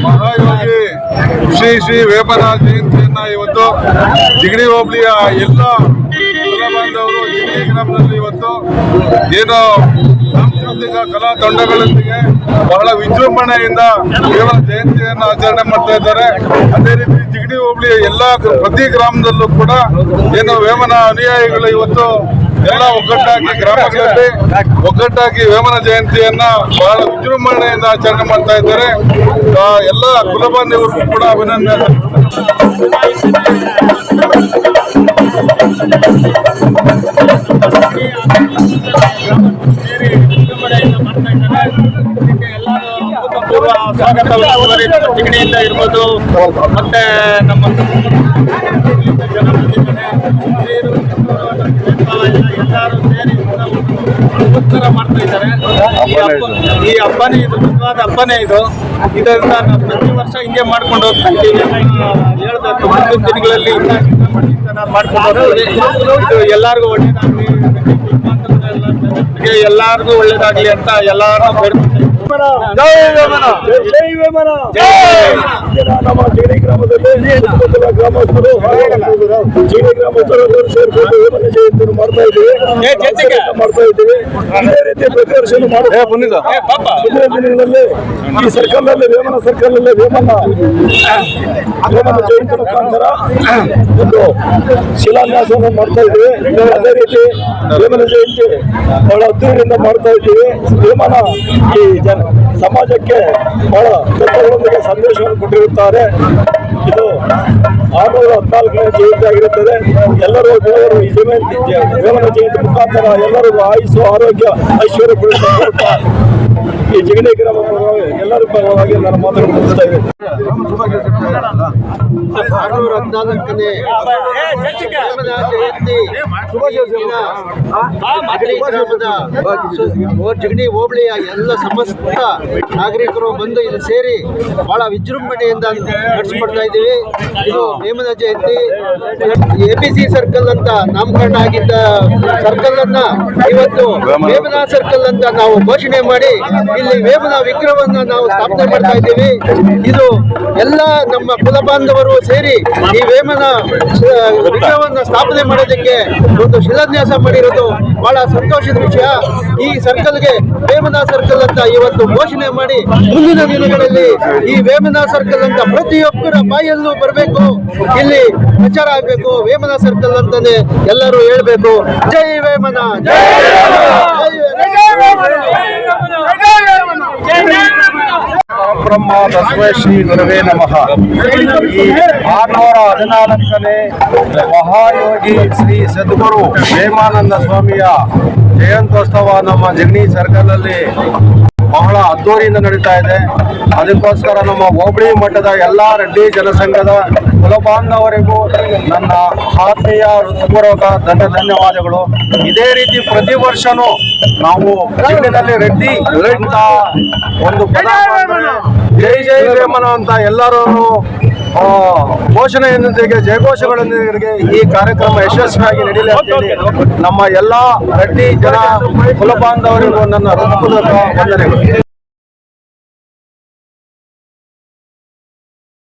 ಮಹಾಯೋಗಿ ಶ್ರೀ ಶ್ರೀ ವೇಮನ ಜಯಂತಿಯನ್ನ ಇವತ್ತು ಜಿಗಣಿ ಹೋಬಳಿಯ ಎಲ್ಲ ಬಾಂಧವರು ಜಿಗಣಿ ಗ್ರಾಮದಲ್ಲಿ ಇವತ್ತು ಏನು ಸಾಂಸ್ಕೃತಿಕ ಕಲಾ ತಂಡಗಳೊಂದಿಗೆ ಬಹಳ ವಿಜೃಂಭಣೆಯಿಂದ ವೇಮನ ಜಯಂತಿಯನ್ನು ಆಚರಣೆ ಮಾಡ್ತಾ ಇದ್ದಾರೆ. ಅದೇ ರೀತಿ ಜಿಗಣಿ ಹೋಬಳಿಯ ಎಲ್ಲ ಪ್ರತಿ ಗ್ರಾಮದಲ್ಲೂ ಕೂಡ ಏನು ವೇಮನ ಅನುಯಾಯಿಗಳು ಇವತ್ತು ಎಲ್ಲ ಒಗ್ಗಟ್ಟಾಗಿ ಗ್ರಾಮಗಳಲ್ಲಿ ಒಗ್ಗಟ್ಟಾಗಿ ವೇಮನ ಜಯಂತಿಯನ್ನ ಬಹಳ ವಿಜೃಂಭಣೆಯಿಂದ ಆಚರಣೆ ಮಾಡ್ತಾ ಇದ್ದಾರೆ. ಎಲ್ಲ ಕುಲಬಾಂಧವರಿಗೂ ಕೂಡ ಅಭಿನಂದನೆ. ಜಿಗಣಿಯಿಂದ ಇರ್ಬೋದು, ಮತ್ತೆ ನಮ್ಮ ಎಲ್ಲರೂ ಸೇರಿ ಉತ್ತರ ಮಾಡ್ತಾ ಇದ್ದಾರೆ. ಈ ಹಬ್ಬನೇ ಇದು ನಿಜವಾದ ಹಬ್ಬನೇ ಇದು. ಇದರಿಂದ ನಾವು ಪ್ರತಿ ವರ್ಷ ಹಿಂಗೆ ಮಾಡ್ಕೊಂಡು ಹೋಗ್ತಾ ಇದ್ದೀವಿ. ಹೇಳ್ಬೇಕು ಮುಂದಿನ ದಿನಗಳಲ್ಲಿ ಮಾಡ್ಕೊಂಡು ಹೋಗ್ತೀವಿ. ಇದು ಎಲ್ಲರಿಗೂ ಒಳ್ಳೇದಾಗ್ಲಿ, ಎಲ್ಲರಿಗೂ ಒಳ್ಳೇದಾಗ್ಲಿ ಅಂತ ಎಲ್ಲರೂ ಬೇಡ್ಕೊಳ್ತೀವಿ. ಜೈ ವೇಮನ, ಜೈ ವೇಮನ, ನಮ್ಮ ಜಿಗಣಿ ಗ್ರಾಮದಲ್ಲಿ ಗ್ರಾಮಸ್ಥರು ಜಿಗಣಿ ಗ್ರಾಮಸ್ಥರು ಸೇರ್ಕೊಂಡು ವೇಮನ ಜಯಂತಿಯನ್ನು ಮಾಡ್ತಾ ಇದ್ದೀವಿ. ಇದೇ ರೀತಿ ಪ್ರತಿ ವರ್ಷ ಮುಂದಿನ ದಿನಗಳಲ್ಲಿ ಈ ಸರ್ಕಲ್ ನಲ್ಲಿ ವೇಮನ ಸರ್ಕಲ್ ನಲ್ಲಿ ವೇಮನ ಜಯಂತಿ ಮುಖಾಂತರ ಒಂದು ಶಿಲಾನ್ಯಾಸವನ್ನು ಮಾಡ್ತಾ ಇದ್ದೀವಿ. ಅದೇ ರೀತಿ ವೇಮನ ಜಯಂತಿ ಬಹಳ ಅದ್ದೂರಿಯಿಂದ ಮಾಡ್ತಾ ಇದ್ದೀವಿ. ವೇಮನ ಈ ಸಮಾಜಕ್ಕೆ ಬಹಳ ತತ್ವಗಳೊಂದಿಗೆ ಸಂದೇಶವನ್ನು ಕೊಟ್ಟಿರುತ್ತಾರೆ. ಇದು 614ನೇ ಜಯಂತಿ ಆಗಿರುತ್ತದೆ. ಎಲ್ಲರೂ ದೇವರು ಈ ವೇಮನ ಜಯಂತಿ ಮುಖಾಂತರ ಎಲ್ಲರಿಗೂ ಆಯುಸ್ಸು, ಆರೋಗ್ಯ, ಐಶ್ವರ್ಯ ಪಡೆಯುತ್ತಾ ಈ ಜಿಗಣಿ ಗ್ರಾಮ ಎಲ್ಲರ ಪರವಾಗಿ ನಾನು ಮಾತನ್ನು ಮುಗಿಸ್ತಾ ಇದ್ದೇನೆ. 614ನೇ ಜಿಗಣಿ ಹೋಬಳಿಯ ಎಲ್ಲ ಸಮಸ್ತ ನಾಗರಿಕರು ಬಂದು ಇಲ್ಲಿ ಸೇರಿ ಬಹಳ ವಿಜೃಂಭಣೆಯಿಂದ ನಡೆಸಿಕೊಡ್ತಾ ಇದ್ದೀವಿ. ಇದು ವೇಮನ ಜಯಂತಿ. APC ಸರ್ಕಲ್ ಅಂತ ನಾಮಕರಣ ಆಗಿದ್ದ ಸರ್ಕಲ್ ಅನ್ನ ಇವತ್ತು ವೇಮನ ಸರ್ಕಲ್ ಅಂತ ನಾವು ಘೋಷಣೆ ಮಾಡಿ ಇಲ್ಲಿ ವೇಮನ ವಿಗ್ರಹವನ್ನ ನಾವು ಸ್ಥಾಪನೆ ಮಾಡ್ತಾ ಇದ್ದೀವಿ. ಇದು ಎಲ್ಲ ನಮ್ಮ ಕುಲ ಬಾಂಧವರು ಸೇರಿ ಈ ವೇಮನ ವಿಗ್ರಹವನ್ನ ಸ್ಥಾಪನೆ ಮಾಡೋದಕ್ಕೆ ಒಂದು ಶಿಲಾನ್ಯಾಸ ಮಾಡಿರೋದು ಬಹಳ ಸಂತೋಷದ ವಿಷಯ. ಈ ಸರ್ಕಲ್ಗೆ ವೇಮನ ಸರ್ಕಲ್ ಅಂತ ಇವತ್ತು ಘೋಷಣೆ ಮಾಡಿ ಮುಂದಿನ ದಿನಗಳಲ್ಲಿ ಈ ವೇಮನ ಸರ್ಕಲ್ ಅಂತ ಪ್ರತಿಯೊಬ್ಬರ ಬಾಯಲ್ಲೂ ಬರಬೇಕು, ಇಲ್ಲಿ ಪ್ರಚಾರ ಆಗಬೇಕು. ವೇಮನ ಸರ್ಕಲ್ ಅಂತಾನೆ ಎಲ್ಲರೂ ಹೇಳ್ಬೇಕು. ಜೈ ವೇಮನ, ಜೈ ಬ್ರಹ್ಮ ತಸ್ಮೈ ಶ್ರೀ ಗುರವೇ ನಮಃ. ಈ 614ನೇ ಮಹಾಯೋಗಿ ಶ್ರೀ ಸದ್ಗುರು ವೇಮಾನಂದ ಸ್ವಾಮಿಯ ಜಯಂತ್ಯೋತ್ಸವ ನಮ್ಮ ಜಿಗಣಿ ಸರ್ಕಲ್ ಅಲ್ಲಿ ಬಹಳ ಅದ್ದೂರಿಯಿಂದ ನಡೀತಾ ಇದೆ. ಅದಕ್ಕೋಸ್ಕರ ನಮ್ಮ ಹೋಬಳಿ ಮಟ್ಟದ ಎಲ್ಲ ರೆಡ್ಡಿ ಜನಸಂಘದ ಕುಲಬಾಂಧವರಿಗೂ ನನ್ನ ಆತ್ಮೀಯ ಹೃತ್ಪೂರ್ವಕ ಧನ್ಯವಾದಗಳು. ಇದೇ ರೀತಿ ಪ್ರತಿ ವರ್ಷನೂ ನಾವು ಜಿಗಣಿನಲ್ಲಿ ರೆಡ್ಡಿ ಅಂತ ಒಂದು ಪದ ಜೈ ಜೈ ವೇಮನ ಅಂತ ಎಲ್ಲರೂ ಘೋಷಣೆಯೊಂದಿಗೆ ಜಯಘೋಷಗಳೊಂದಿಗೆ ಈ ಕಾರ್ಯಕ್ರಮ ಯಶಸ್ವಿಯಾಗಿ ನಡೆಯಲಿ ಅಂತೇಳಿ ನಮ್ಮ ಎಲ್ಲ ರೆಡ್ಡಿ ಜನ ಕುಲಬಾಂಧವರಿಗೂ ನನ್ನ ಹೃತ್ಪೂರ್ವಕ ವಂದನೆಗಳು.